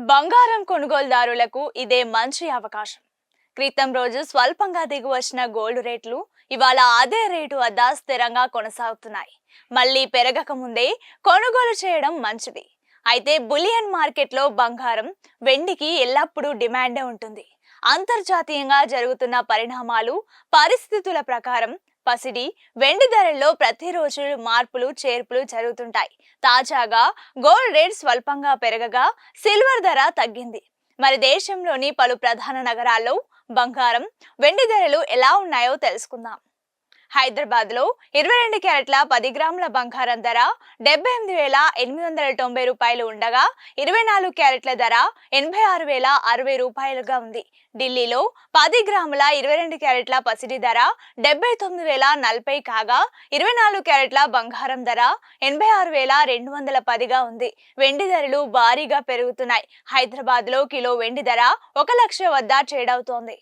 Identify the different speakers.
Speaker 1: బంగారం కొనుగోలుదారులకు ఇదే మంచి అవకాశం. క్రితం రోజు స్వల్పంగా దిగివచ్చిన గోల్డ్ రేట్లు ఇవాళ అదే రేటు వద్ద స్థిరంగా కొనసాగుతున్నాయి. మళ్ళీ పెరగక ముందే కొనుగోలు చేయడం మంచిది. అయితే బులియన్ మార్కెట్లో బంగారం, వెండికి ఎల్లప్పుడూ డిమాండే ఉంటుంది. అంతర్జాతీయంగా జరుగుతున్న పరిణామాలు, పరిస్థితుల ప్రకారం పసిడి, వెండి ధరల్లో ప్రతిరోజు మార్పులు చేర్పులు జరుగుతుంటాయి. తాజాగా గోల్డ్ రేట్ స్వల్పంగా పెరగగా సిల్వర్ ధర తగ్గింది. మరి దేశంలోని పలు ప్రధాన నగరాల్లో బంగారం, వెండి ధరలు ఎలా ఉన్నాయో తెలుసుకుందాం. హైదరాబాద్ లో 22 క్యారెట్ల 10 గ్రాముల బంగారం ధర 78,890 రూపాయలు ఉండగా 24 క్యారెట్ల ధర 86,060 రూపాయలుగా ఉంది. ఢిల్లీలో 10 గ్రాముల 22 క్యారెట్ల పసిడి ధర 79,040 కాగా 24 క్యారెట్ల బంగారం ధర 86,210గా ఉంది. వెండి ధరలు భారీగా పెరుగుతున్నాయి. హైదరాబాద్ లో కిలో వెండి ధర 1 లక్ష వద్ద ట్రేడ్ అవుతోంది.